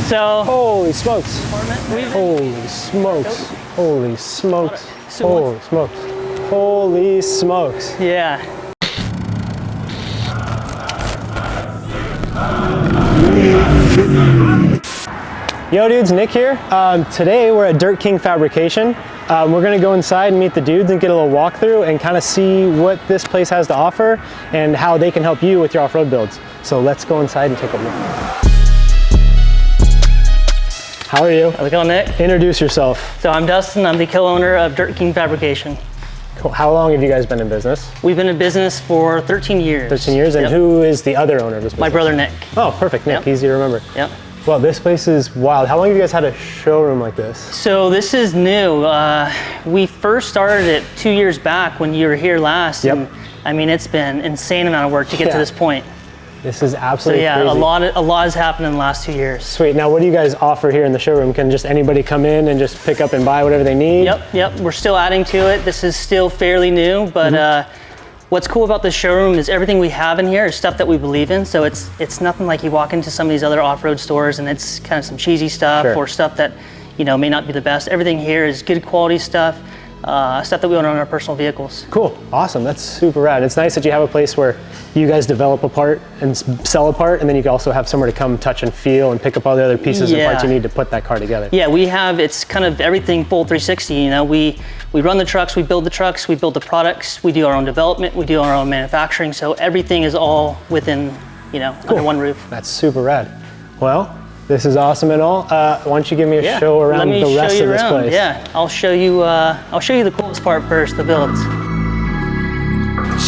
So holy smokes! Holy smokes! Holy smokes! Holy smokes! Holy smokes! Yeah. Yo dudes, Nick here. Today we're at Dirt King Fabrication. We're gonna go inside and meet the dudes and get a little walkthrough and kind of see what this place has to offer and how they can help you with your off-road builds. So let's go inside and take a look. How are you? How's it going, Nick? Introduce yourself. So I'm Dustin, I'm the co-owner of Dirt King Fabrication. Cool. How long have you guys been in business? We've been in business for 13 years. 13 years, and Yep. who is the other owner of this business? My brother, Nick. Oh, perfect, Nick, Yep. easy to remember. Yep. Well, this place is wild. How long have you guys had a showroom like this? So this is new. We first started it 2 years back when you were here last. Yep. And, I mean, it's been an insane amount of work to get to this point. This is So absolutely yeah, crazy. a lot has happened in the last 2 years. Sweet. Now, what do you guys offer here in the showroom? Can just anybody come in and just pick up and buy whatever they need? Yep. We're still adding to it. This is still fairly new, but what's cool about this showroom is everything we have in here is stuff that we believe in. So it's nothing like you walk into some of these other off-road stores and it's kind of some cheesy stuff or stuff that may not be the best. Everything here is good quality stuff. Stuff that we own on our personal vehicles. Cool, awesome, that's super rad. It's nice that you have a place where you guys develop a part and sell a part, and then you can also have somewhere to come touch and feel and pick up all the other pieces and parts you need to put that car together. Yeah, it's kind of everything full 360, We run the trucks, we build the trucks, we build the products, we do our own development, we do our own manufacturing, so everything is all within, under one roof. That's super rad. Well, this is awesome and all. Why don't you give me a show around the rest of this place? Yeah, I'll show you the coolest part first, the builds.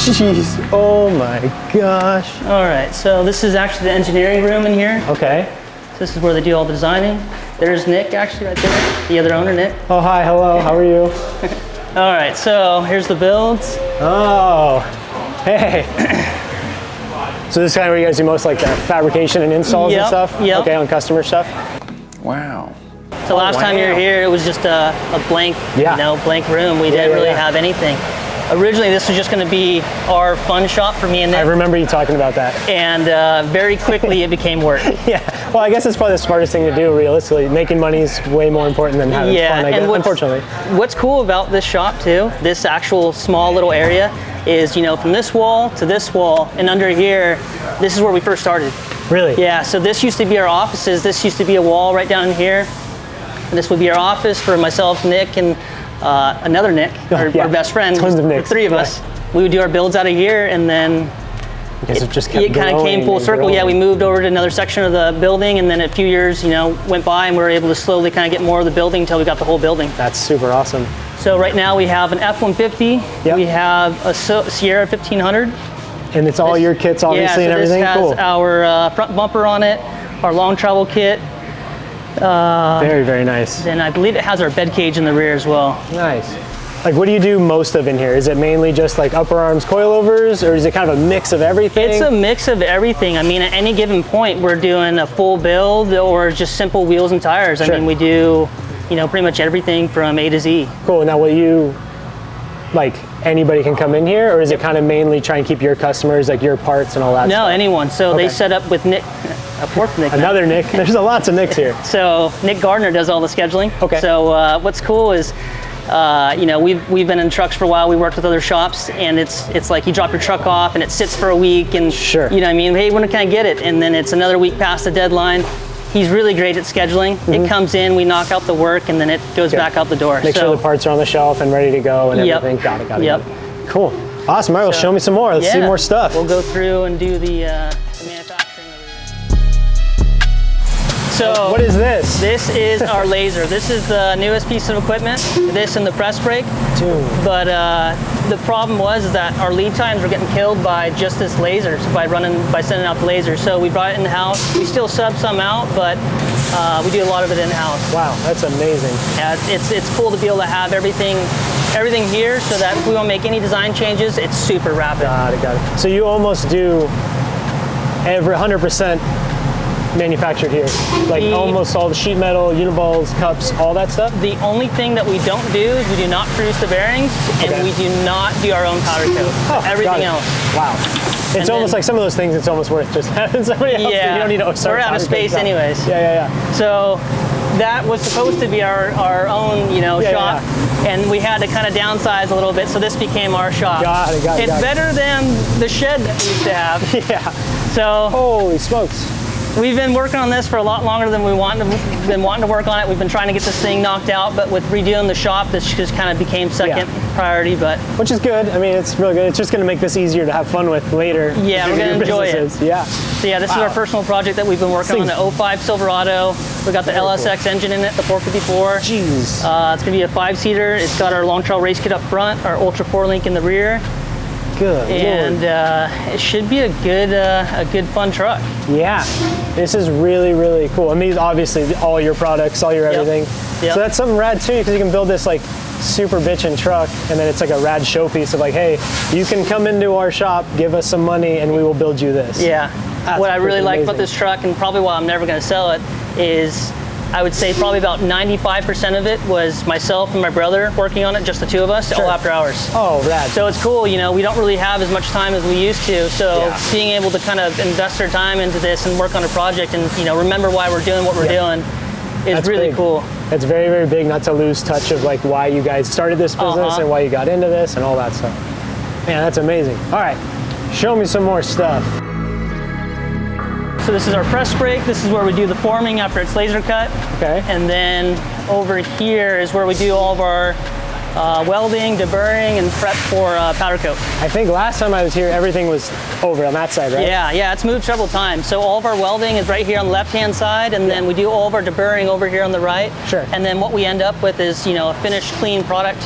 Jeez, oh my gosh. All right, so this is actually the engineering room in here. Okay. So this is where they do all the designing. There's Nick actually right there, the other owner, Nick. Oh, hi, hello, how are you? All right, so here's the builds. Oh, hey. So this is kind of where you guys do most like the fabrication and installs and stuff? Yep. Okay, on customer stuff? Wow. So last time you were here, it was just a blank, blank room. We didn't really have anything. Originally, this was just going to be our fun shop for me and Nick. I remember you talking about that. And very quickly, it became work. Yeah, well, I guess it's probably the smartest thing to do, realistically. Making money is way more important than having fun, I guess, unfortunately. What's cool about this shop, too, this actual small little area, is, from this wall to this wall and under here, this is where we first started. Really? Yeah, so this used to be our offices. This used to be a wall right down in here. And this would be our office for myself, Nick, and another Nick, our best friend. Tons of Nicks. The three of us. We would do our builds out of here, and then it kind of came full circle. Yeah, we moved over to another section of the building, and then a few years, went by, and we were able to slowly kind of get more of the building until we got the whole building. That's super awesome. So right now we have an F-150. Yep. We have a Sierra 1500. And it's all your kits, obviously, and everything? This has our front bumper on it, our long travel kit. Very, very nice. And I believe it has our bed cage in the rear as well. Nice. Like, what do you do most of in here? Is it mainly just like upper arms coilovers, or is it kind of a mix of everything? It's a mix of everything. I mean, at any given point, we're doing a full build or just simple wheels and tires. I mean, we do, pretty much everything from A to Z. Cool. Now, will you, like, anybody can come in here, or is it kind of mainly try and keep your customers, like your parts and all that stuff? No, anyone. So they set up with Nick, a fourth Nick. Another Nick. There's lots of Nicks here. So Nick Gardner does all the scheduling. Okay. So what's cool is, we've been in trucks for a while. We worked with other shops, and it's like you drop your truck off and it sits for a week, and you know what I mean? Hey, when can I get it? And then it's another week past the deadline. He's really great at scheduling. It comes in, we knock out the work, and then it goes back out the door. Make sure the parts are on the shelf and ready to go and everything. Got it. Cool. Awesome. All right, well, show me some more. Let's see more stuff. We'll go through and do the manufacturing over here. So what is this? This is our laser. This is the newest piece of equipment. This and the press brake. But the problem was that our lead times were getting killed by just this laser, by sending out the laser. So we brought it in-house. We still sub some out, but we do a lot of it in-house. Wow, that's amazing. Yeah, it's cool to be able to have everything here, so that if we want to make any design changes, it's super rapid. Got it. So you almost do every 100% manufactured here? Like almost all the sheet metal, uniballs, cups, all that stuff? The only thing that we don't do is we do not produce the bearings, and we do not do our own powder coat. Oh, everything else. Wow. It's almost like some of those things, it's almost worth just having somebody else. Yeah, you don't need to we're out of space anyways. Yeah. So that was supposed to be our own, shop. And we had to kind of downsize a little bit, so this became our shop. Got it. It's better than the shed that we used to have. Yeah. So holy smokes. We've been working on this for a lot longer than we've been wanting to work on it. We've been trying to get this thing knocked out, but with redoing the shop, this just kind of became second priority. But which is good. I mean, it's really good. It's just going to make this easier to have fun with later. Yeah, we're going to enjoy it. Yeah. So yeah, this is our personal project that we've been working on, the 05 Silverado. We got the LSX engine in it, the 454. Jeez. It's going to be a 5-seater. It's got our long trail race kit up front, our Ultra 4-link in the rear. Good and it should be a good fun truck. Yeah, this is really, really cool. And these obviously all your products, all your everything. Yep. So that's something rad too, because you can build this like super bitchin' truck, and then it's like a rad showpiece of like, hey, you can come into our shop, give us some money, and we will build you this. Yeah. What I really like about this truck, and probably why I'm never going to sell it, is I would say probably about 95% of it was myself and my brother working on it, just the two of us, all after hours. Oh, rad. So it's cool, we don't really have as much time as we used to, so being able to kind of invest our time into this and work on a project and, remember why we're doing what we're doing is really cool. It's very, very big not to lose touch of like why you guys started this business and why you got into this and all that stuff. Man, that's amazing. All right, show me some more stuff. So this is our press brake. This is where we do the forming after it's laser cut. Okay. And then over here is where we do all of our welding, deburring, and prep for powder coat. I think last time I was here, everything was over on that side, right? Yeah, it's moved several times. So all of our welding is right here on the left-hand side, and then we do all of our deburring over here on the right. Sure. And then what we end up with is, a finished, clean product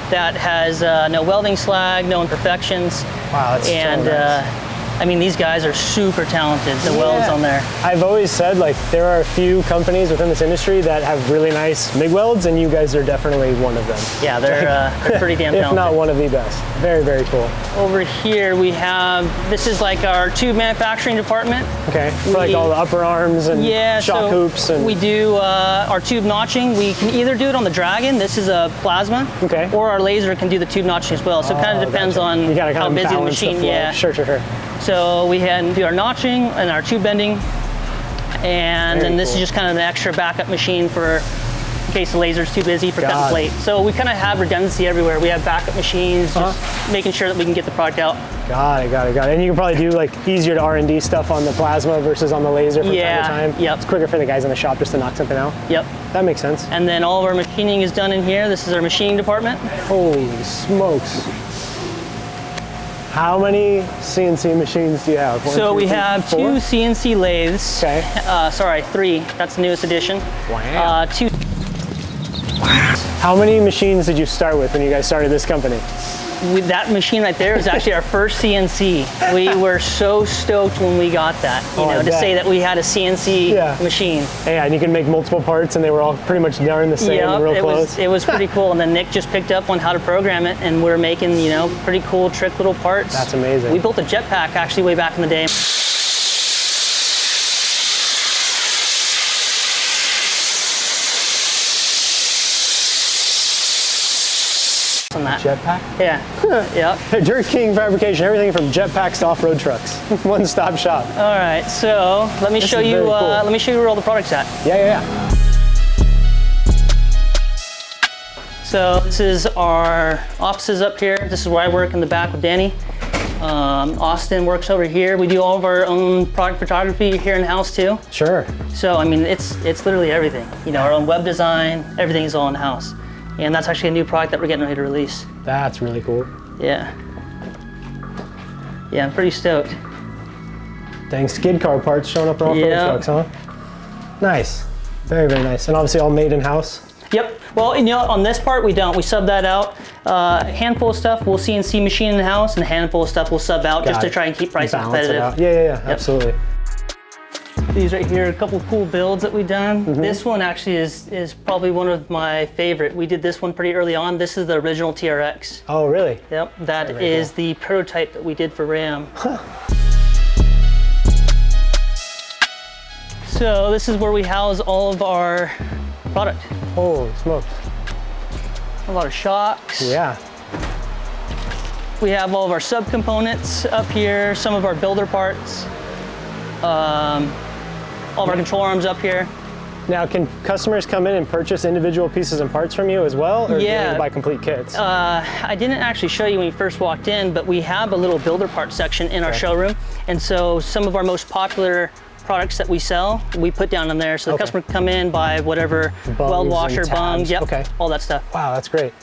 that has no welding slag, no imperfections. Wow, that's so nice. I mean, these guys are super talented, the welds on there. I've always said, like, there are a few companies within this industry that have really nice MIG welds, and you guys are definitely one of them. Yeah, they're pretty damn talented. If not one of the best. Very, very cool. Over here we have, this is like our tube manufacturing department. Okay, for like all the upper arms and shock hoops. And we do our tube notching. We can either do it on the Dragon, this is a plasma, or our laser can do the tube notching as well. So it kind of depends on how busy the machine is. Sure. So we can do our notching and our tube bending, and then this is just kind of an extra backup machine for in case the laser's too busy for cutting plate. So we kind of have redundancy everywhere. We have backup machines, just making sure that we can get the product out. Got it. And you can probably do like easier to R&D stuff on the plasma versus on the laser from time to time. Yep. It's quicker for the guys in the shop just to knock something out. Yep. That makes sense. And then all of our machining is done in here. This is our machining department. Holy smokes. How many CNC machines do you have? So we have 2 CNC lathes. Okay. Sorry, 3. That's the newest addition. Wow. 2. How many machines did you start with when you guys started this company? That machine right there was actually our first CNC. We were so stoked when we got that, to say that we had a CNC machine. Yeah, and you can make multiple parts, and they were all pretty much darn the same, real close. It was pretty cool, and then Nick just picked up on how to program it, and we're making, pretty cool trick little parts. That's amazing. We built a jetpack actually way back in the day. On that. Jetpack? Yeah. Dirt King Fabrication, everything from jetpacks to off-road trucks. One-stop shop. All right, so let me show you. Let me show you where all the product's at. Yeah. So this is our offices up here. This is where I work in the back with Danny. Austin works over here. We do all of our own product photography here in the house too. Sure. So I mean, it's literally everything. Our own web design, everything's all in house. And that's actually a new product that we're getting ready to release. That's really cool. Yeah, I'm pretty stoked. Dang skid car parts showing up on off-road trucks, huh? Nice. Very, very nice. And obviously all made in-house? Yep. Well, on this part we don't. We sub that out. A handful of stuff we'll CNC machine in the house, and a handful of stuff we'll sub out just to try and keep prices competitive. Yeah. Absolutely. These right here are a couple of cool builds that we've done. This one actually is probably one of my favorite. We did this one pretty early on. This is the original TRX. Oh, really? Yep, that is the prototype that we did for Ram. So this is where we house all of our product. Holy smokes. A lot of shocks. Yeah. We have all of our subcomponents up here, some of our builder parts, all of our control arms up here. Now, can customers come in and purchase individual pieces and parts from you as well, or do Yeah. they buy complete kits? I didn't actually show you when you first walked in, but we have a little builder parts section in our showroom. And so some of our most popular products that we sell, we put down in there. So the customer can come in, buy whatever, weld washer, bungs, all that stuff. Wow, that's great.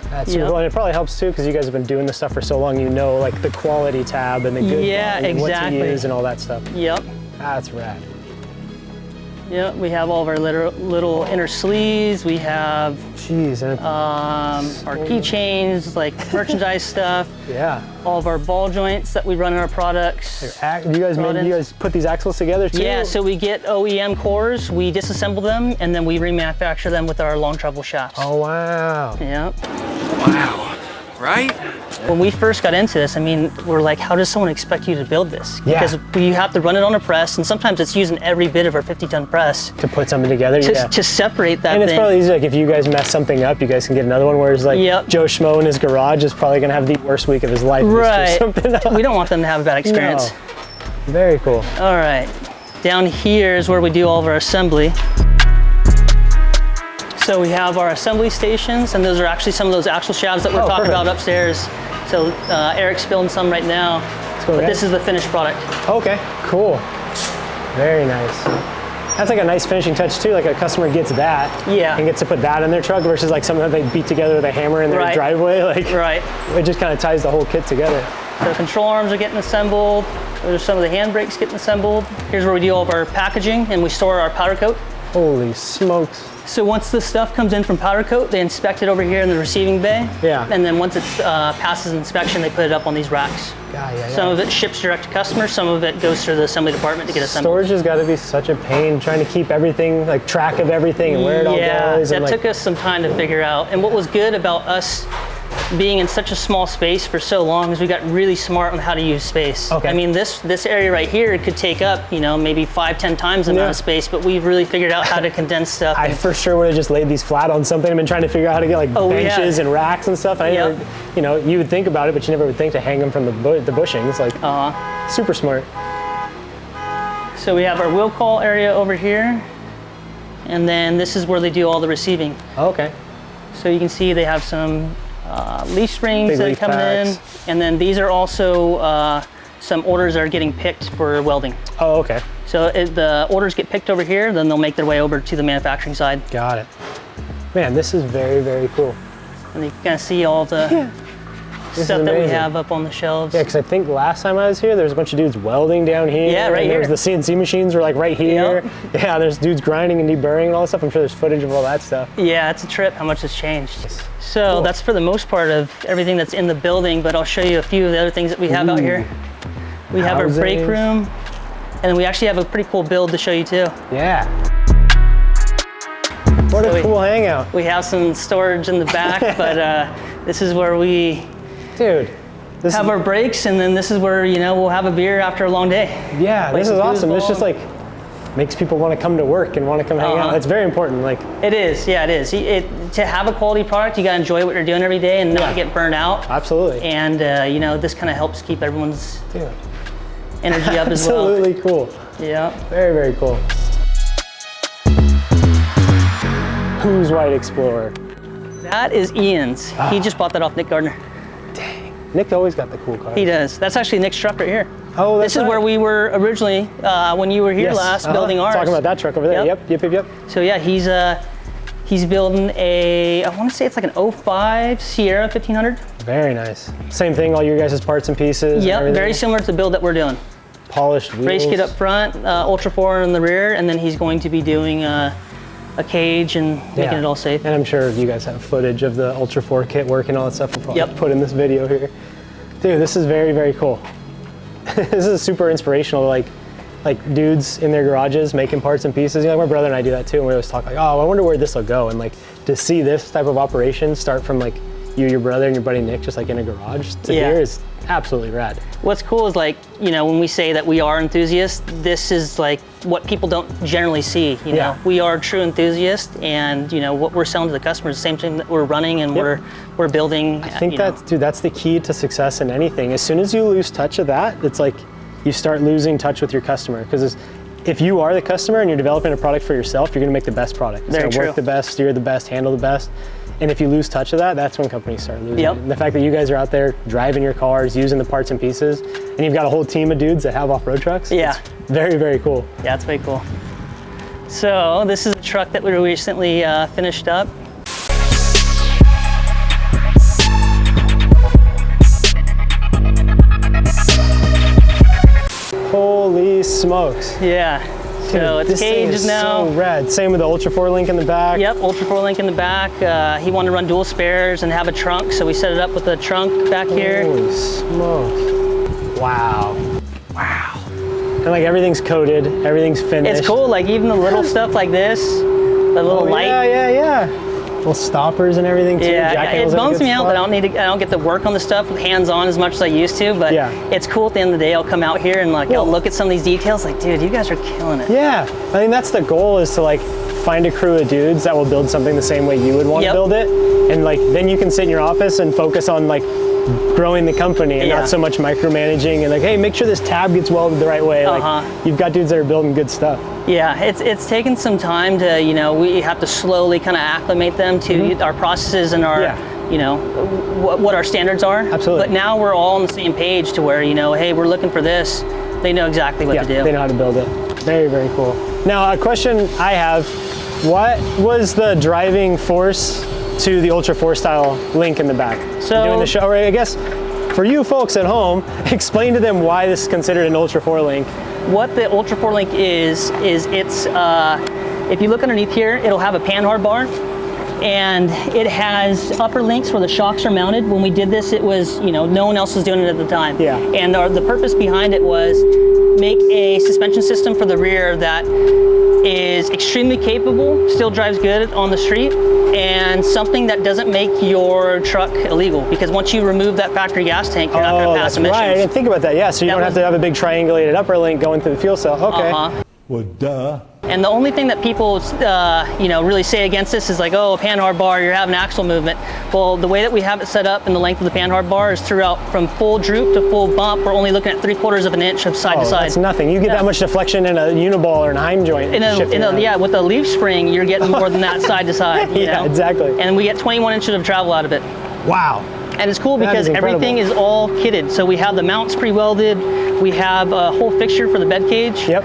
That's super cool. And it probably helps too, because you guys have been doing this stuff for so long, you know, like the quality tab and the good and what to use and all that stuff. Yep. That's rad. Yeah, we have all of our little inner sleeves. We have our keychains, like merchandise stuff. Yeah. All of our ball joints that we run in our products. You guys put these axles together too? Yeah, so we get OEM cores, we disassemble them, and then we remanufacture them with our long travel shafts. Oh, wow. Yeah. Wow, right? When we first got into this, I mean, we're like, how does someone expect you to build this? Yeah. Because we have to run it on a press, and sometimes it's using every bit of our 50-ton press. To put something together, to separate that And it's thing. probably easy, like if you guys mess something up, you guys can get another one, whereas like Joe Schmo in his garage is probably gonna have the worst week of his life. Right. Something up. We don't want them to have a bad experience. No. Very cool. All right. Down here is where we do all of our assembly. So we have our assembly stations, and those are actually some of those axle shafts that we're talking about upstairs. So Eric's building some right now, but this is the finished product. Okay, cool. Very nice. That's like a nice finishing touch too, like a customer gets that and gets to put that in their truck versus like something that they beat together with a hammer in their driveway. Like, it just kind of ties the whole kit together. So control arms are getting assembled. There's some of the handbrakes getting assembled. Here's where we do all of our packaging, and we store our powder coat. Holy smokes. So once the stuff comes in from powder coat, they inspect it over here in the receiving bay. Yeah. And then once it passes inspection, they put it up on these racks. Some of it ships direct to customers, some of it goes through the assembly department to get assembled. Storage has got to be such a pain, trying to keep everything, like track of everything and where it all goes. Yeah, that took us some time to figure out. And what was good about us being in such a small space for so long is we got really smart on how to use space. I mean, this area right here could take up, you know, maybe 5-10 times the amount of space, but we've really figured out how to condense stuff. I for sure would have just laid these flat on something. I've been trying to figure out how to get like benches and racks and stuff. And I never, you know, you would think about it, but you never would think to hang them from the bushings. Like, super smart. So we have our wheel call area over here, and then this is where they do all the receiving. Okay. So you can see they have some leaf rings that are coming in, and then these are also some orders that are getting picked for welding. Oh, okay. So the orders get picked over here, then they'll make their way over to the manufacturing side. Got it. Man, this is very, very cool. And you can kind of see all the stuff that we have up on the shelves. Yeah, because I think last time I was here, there was a bunch of dudes welding down here. Yeah, right here. The CNC machines were like right here. Yeah, there's dudes grinding and deburring and all that stuff. I'm sure there's footage of all that stuff. Yeah, it's a trip how much has changed. So that's for the most part of everything that's in the building, but I'll show you a few of the other things that we have out here. We have our break room, and then we actually have a pretty cool build to show you too. Yeah. What a cool hangout. We have some storage in the back, but this is where we have our breaks, and then this is where, you know, we'll have a beer after a long day. Yeah, this is awesome. It's just like, makes people want to come to work and want to come hang out. It's very important. Like, it is, yeah, it is. To have a quality product, you got to enjoy what you're doing every day and not get burned out. Absolutely. And you know, this kind of helps keep everyone's energy up as well. Absolutely cool. Yeah. Very, very cool. Who's White Explorer? That is Ian's. He just bought that off Nick Gardner. Dang. Nick always got the cool cars. He does. That's actually Nick's truck right here. Oh, this is where we were originally when you were here last building ours. Talking about that truck over there. Yep. So yeah, he's building a, I want to say it's like an 05 Sierra 1500. Very nice. Same thing, all your guys' parts and pieces. Yep, very similar to the build that we're doing. Polished wheels. Race kit up front, Ultra 4 in the rear, and then he's going to be doing a cage and making it all safe. And I'm sure you guys have footage of the Ultra 4 kit work and all that stuff. We'll probably put in this video here. Dude, this is very, very cool. This is super inspirational, like dudes in their garages making parts and pieces. You know, my brother and I do that too, and we always talk like, oh, I wonder where this will go. And like to see this type of operation start from like, you, your brother, and your buddy Nick just like in a garage to hear is absolutely rad. What's cool is like, you know, when we say that we are enthusiasts, this is like what people don't generally see, you know. We are true enthusiasts, and you know, what we're selling to the customers, the same thing that we're running and we're building. I think that's the key to success in anything. As soon as you lose touch of that, it's like you start losing touch with your customer, because if you are the customer and you're developing a product for yourself, you're gonna make the best product. It's gonna work the best, steer the best, handle the best. And if you lose touch of that, that's when companies start losing it. And the fact that you guys are out there driving your cars, using the parts and pieces, and you've got a whole team of dudes that have off-road trucks, it's very, very cool. Yeah, it's very cool. So this is a truck that we recently finished up. Holy smokes. Yeah. So it's caged now. So rad. Same with the Ultra 4 link in the back. Yep, Ultra 4 link in the back. He wanted to run dual spares and have a trunk, so we set it up with a trunk back here. Holy smokes. Wow. Wow. And like everything's coated, everything's finished. It's cool, like even the little stuff like this, the little light. Yeah. Little stoppers and everything too. Yeah, it bums me out that I don't get to work on the stuff hands-on as much as I used to, but it's cool at the end of the day. I'll come out here and like I'll look at some of these details like, dude, you guys are killing it. Yeah, I think that's the goal, is to like find a crew of dudes that will build something the same way you would want to build it, and like then you can sit in your office and focus on like growing the company and not so much micromanaging and like, hey, make sure this tab gets welded the right way. Like, you've got dudes that are building good stuff. Yeah, it's taken some time to, you know, we have to slowly kind of acclimate them to our processes and our, you know, what our standards are. Absolutely. But now we're all on the same page to where, you know, hey, we're looking for this. They know exactly what to do. They know how to build it. Very, very cool. Now, a question I have, what was the driving force to the Ultra 4 style link in the back? So doing the show, or I guess for you folks at home, explain to them why this is considered an Ultra 4 link. What the Ultra 4 link is it's, if you look underneath here, it'll have a panhard bar, and it has upper links where the shocks are mounted. When we did this, it was, you know, no one else was doing it at the time. Yeah. And the purpose behind it was make a suspension system for the rear that is extremely capable, still drives good on the street, and something that doesn't make your truck illegal, because once you remove that factory gas tank, you're not going to pass emissions. Right, I didn't think about that. Yeah, so you don't have to have a big triangulated upper link going through the fuel cell. Okay. Well, duh. And the only thing that people, you know, really say against this is like, oh, a panhard bar, you're having axle movement. Well, the way that we have it set up and the length of the panhard bar is throughout from full droop to full bump. We're only looking at 3/4 of an inch of side to side. That's nothing. You get that much deflection in a uniball or an Heim joint. Yeah, with the leaf spring, you're getting more than that side to side. You know? Exactly. And we get 21 inches of travel out of it. Wow. And it's cool because everything is all kitted. So we have the mounts pre-welded. We have a whole fixture for the bed cage. Yep.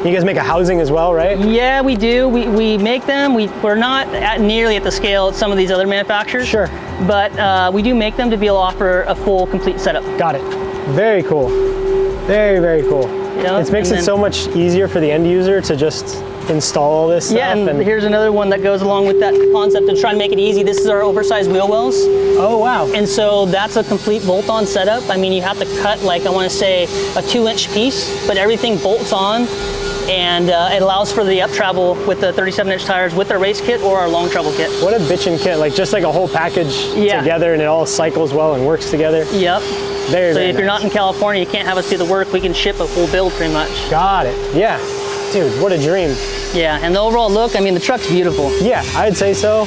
You guys make a housing as well, right? Yeah, we do. We make them. We're not nearly at the scale at some of these other manufacturers. Sure. But we do make them to be able to offer a full, complete setup. Got it. Very cool. Very, very cool. Yeah, it makes it so much easier for the end user to just install all this stuff. Yeah, and here's another one that goes along with that concept to try and make it easy. This is our oversized wheel wells. Oh, wow. And so that's a complete bolt-on setup. I mean, you have to cut, like, I want to say a 2-inch piece, but everything bolts on. And it allows for the up travel with the 37-inch tires with our race kit or our long travel kit. What a bitchin' kit, like just like a whole package together, and it all cycles well and works together. Yep. Very, so very if you're not in California, you can't have us do the work. We can ship a full build pretty much. Got it. Yeah. Dude, what a dream. Yeah, and the overall look, I mean, the truck's beautiful. Yeah, I'd say so.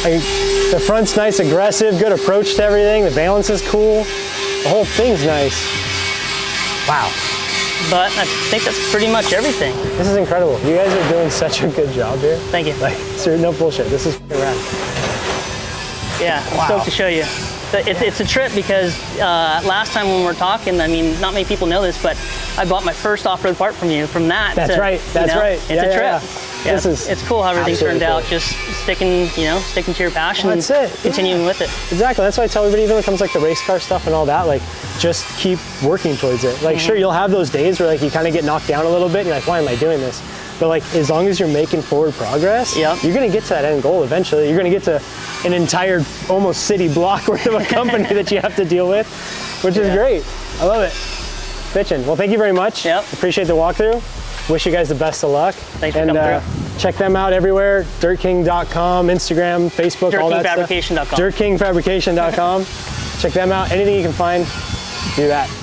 The front's nice, aggressive, good approach to everything. The balance is cool. The whole thing's nice. Wow. But I think that's pretty much everything. This is incredible. You guys are doing such a good job here. Thank you. Like, no bullshit. This is rad. Yeah, I'm stoked to show you. It's a trip because last time when we were talking, I mean, not many people know this, but I bought my first off-road part from you. From that. That's right. That's right. It's a trip. Yeah, it's cool how everything turned out. Just sticking to your passion. Well, that's it. Continuing with it. Exactly. That's why I tell everybody, even when it comes like the race car stuff and all that, like just keep working towards it. Like, sure, you'll have those days where like you kind of get knocked down a little bit, and you're like, why am I doing this? But like, as long as you're making forward progress, you're gonna get to that end goal eventually. You're gonna get to an entire almost city block worth of a company that you have to deal with, which is great. I love it. Bitchin'. Well, thank you very much. Yep. Appreciate the walkthrough. Wish you guys the best of luck. Thanks for coming through. Check them out everywhere. DirtKing.com, Instagram, Facebook, all that stuff. DirtKingFabrication.com. DirtKingFabrication.com. Check them out. Anything you can find, do that.